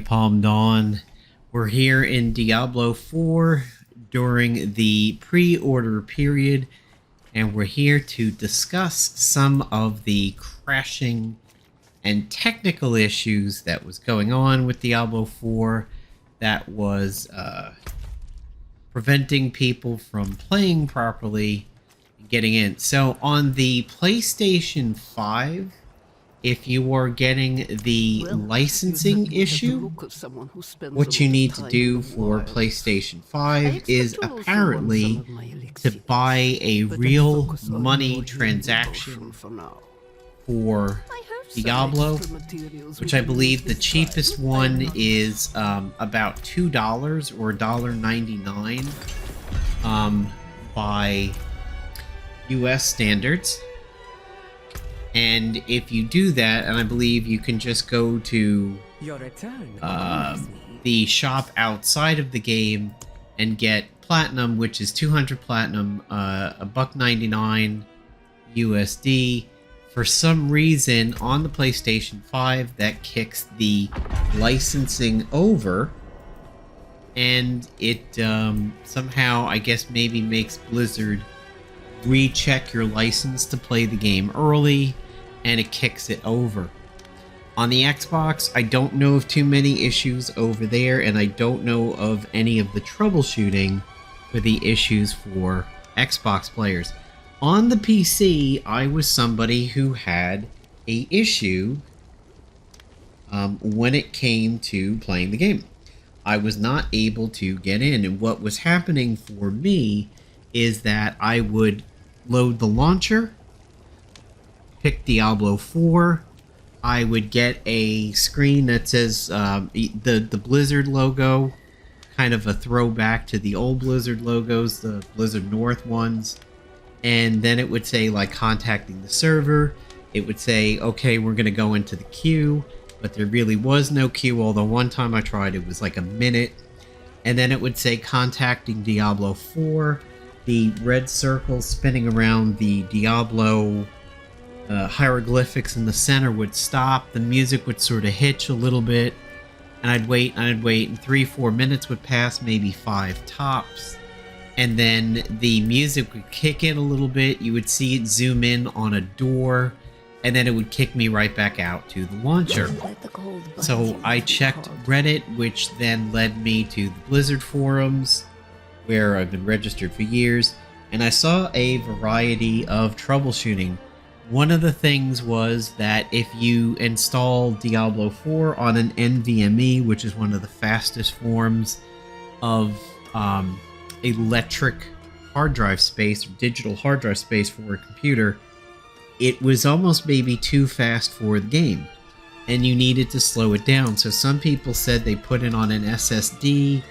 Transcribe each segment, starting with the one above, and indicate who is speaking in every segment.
Speaker 1: Napalm Dawn. We're here in Diablo 4 during the pre-order period, and we're here to discuss some of the crashing and technical issues that was going on with Diablo 4 that was preventing people from playing properly and getting in. So on the PlayStation 5, if you are getting the licensing issue, what you need to do for PlayStation 5 is apparently to buy a real money transaction for Diablo, which I believe the cheapest one is about $2 or $1.99 by US standards. And if you do that, and I believe you can just go to the shop outside of the game and get platinum, which is 200 platinum, $1.99 USD. For some reason on the PlayStation 5, that kicks the licensing over, and it somehow, I guess, maybe makes Blizzard recheck your license to play the game early, and it kicks it over. On the Xbox, I don't know of too many issues over there, and I don't know of any of the troubleshooting for the issues for Xbox players. On the PC, I was somebody who had a issue when it came to playing the game. I was not able to get in, and what was happening for me is that I would load the launcher, pick Diablo 4, I would get a screen that says the Blizzard logo, kind of a throwback to the old Blizzard logos, the Blizzard North ones, and then it would say, like, contacting the server. It would say, okay, we're going to go into the queue, but there really was no queue, although one time I tried, it was like a minute. And then it would say contacting Diablo 4. The red circle spinning around the Diablo hieroglyphics in the center would stop. The music would sort of hitch a little bit, and I'd wait, and 3-4 minutes would pass, maybe 5 tops. And then the music would kick in a little bit. You would see it zoom in on a door, and then it would kick me right back out to the launcher. So I checked Reddit, which then led me to the Blizzard forums, where I've been registered for years, and I saw a variety of troubleshooting. One of the things was that if you install Diablo 4 on an NVMe, which is one of the fastest forms of electric hard drive space, or digital hard drive space for a computer, it was almost maybe too fast for the game, and you needed to slow it down. So some people said they put it on an SSD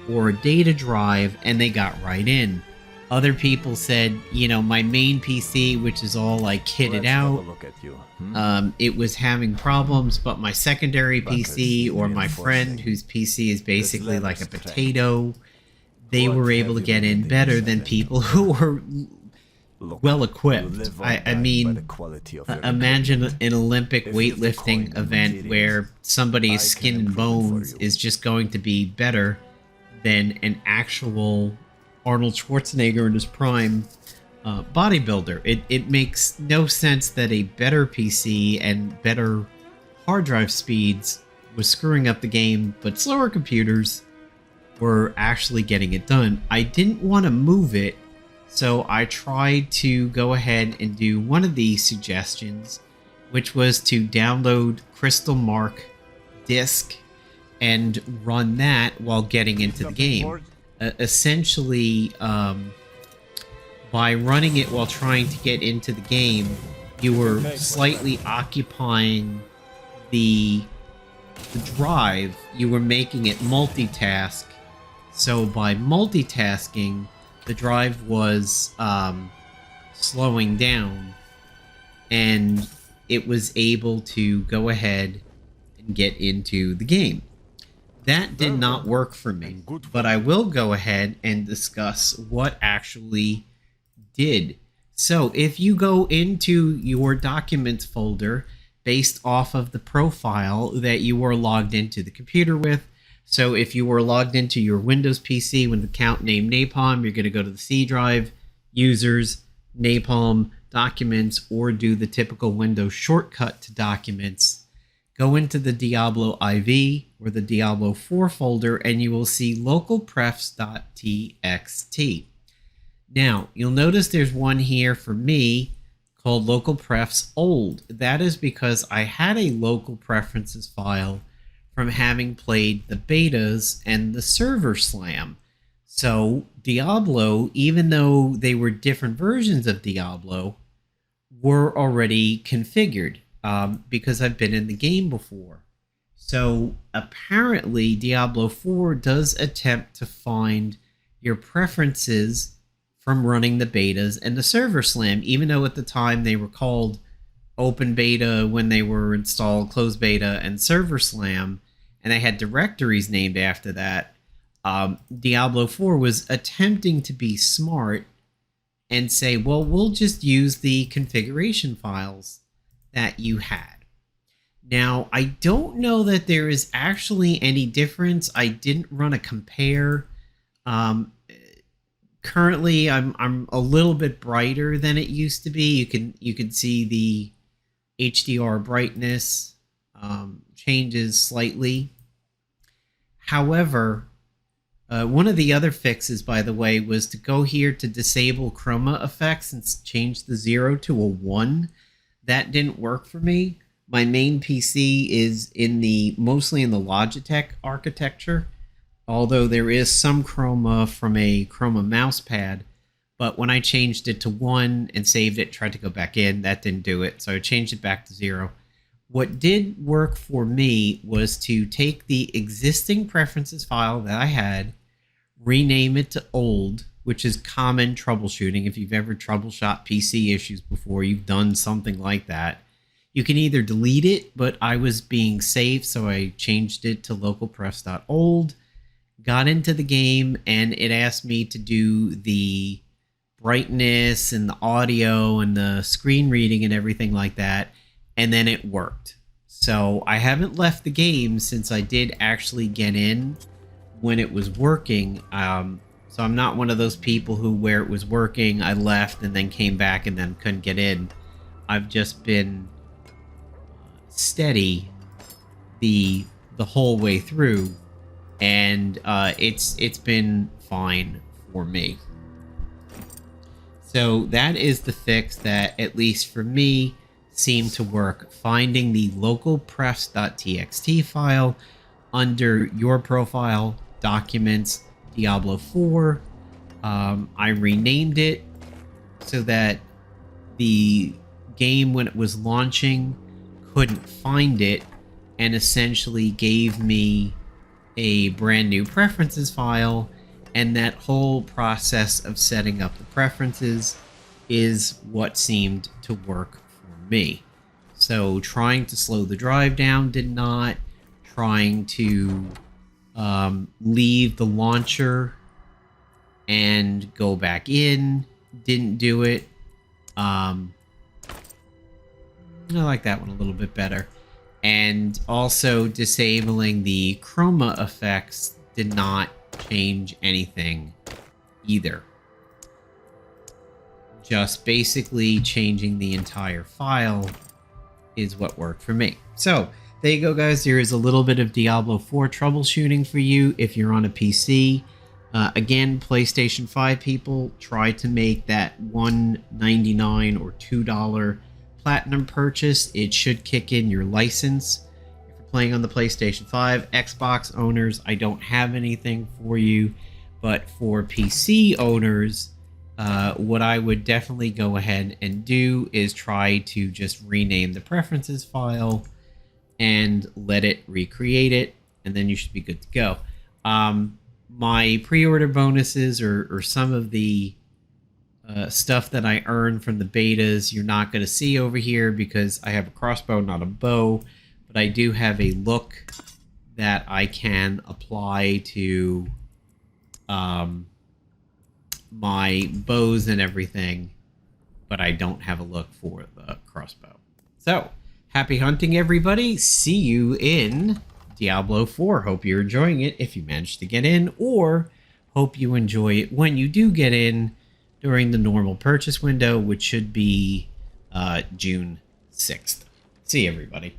Speaker 1: or a data drive, and they got right in. Other people said, you know, my main PC, which is all like kitted out, it was having problems, but my secondary PC, or my friend whose PC is basically like a potato, they were able to get in better than people who were well equipped. I mean, imagine an Olympic weightlifting event where somebody's skin and bones is just going to be better than an actual Arnold Schwarzenegger in his prime bodybuilder. It makes no sense that a better PC and better hard drive speeds was screwing up the game, but slower computers were actually getting it done. I didn't want to move it, so I tried to go ahead and do one of the suggestions, which was to download Crystal Mark Disk and run that while getting into the game. Essentially, by running it while trying to get into the game, you were slightly occupying the drive. You were making it multitask. So by multitasking, the drive was slowing down, and it was able to go ahead and get into the game. That did not work for me, but I will go ahead and discuss what actually did. So if you go into your documents folder based off of the profile that you were logged into the computer with. So if you were logged into your Windows PC with an account named Napalm, you're going to go to the C drive, users, Napalm, documents, or do the typical Windows shortcut to documents. Go into the Diablo IV or the Diablo 4 folder and you will see localprefs.txt. Now, you'll notice there's one here for me called localprefs old. That is because I had a local preferences file from having played the betas and the server slam. So Diablo, even though they were different versions of Diablo, were already configured because I've been in the game before. So apparently Diablo 4 does attempt to find your preferences from running the betas and the server slam, even though at the time they were called open beta when they were installed, closed beta, and server slam, and they had directories named after that. Diablo 4 was attempting to be smart and say, well, we'll just use the configuration files that you had. Now, I don't know that there is actually any difference. I didn't run a compare. Currently, I'm a little bit brighter than it used to be. You can see the HDR brightness changes slightly. However, one of the other fixes, by the way, was to go here to disable chroma effects and change the 0 to a 1. That didn't work for me. My main PC is mostly in the Logitech architecture, although there is some chroma from a chroma mouse pad. But when I changed it to 1 and saved it, tried to go back in, that didn't do it. So I changed it back to 0. What did work for me was to take the existing preferences file that I had, rename it to old, which is common troubleshooting. If you've ever troubleshot PC issues before, you've done something like that. You can either delete it, but I was being safe, so I changed it to localprefs.old, got into the game, and it asked me to do the brightness and the audio and the screen reading and everything like that, and then it worked. So I haven't left the game since I did actually get in when it was working. So I'm not one of those people who, where it was working, I left and then came back and then couldn't get in. I've just been steady the whole way through, and it's been fine for me. So that is the fix that, at least for me, seemed to work. Finding the localprefs.txt file under your profile, documents, Diablo 4. I renamed it so that the game, when it was launching, couldn't find it, and essentially gave me a brand new preferences file. And that whole process of setting up the preferences is what seemed to work for me. So trying to slow the drive down did not. Trying to leave the launcher and go back in didn't do it. I like that one a little bit better. And also disabling the chroma effects did not change anything either. Just basically changing the entire file is what worked for me. So there you go, guys. There is a little bit of Diablo 4 troubleshooting for you if you're on a PC. Again, PlayStation 5 people, try to make that $1.99 or $2 Platinum purchase. It should kick in your license if you're playing on the PlayStation 5. Xbox owners, I don't have anything for you, but for PC owners, what I would definitely go ahead and do is try to just rename the preferences file and let it recreate it, and then you should be good to go. My pre-order bonuses or some of the stuff that I earn from the betas, you're not going to see over here because I have a crossbow, not a bow, but I do have a look that I can apply to my bows and everything, but I don't have a look for the crossbow. So Happy hunting, everybody. See you in Diablo 4. Hope you're enjoying it if you managed to get in, or hope you enjoy it when you do get in during the normal purchase window, which should be June 6th. See you, everybody.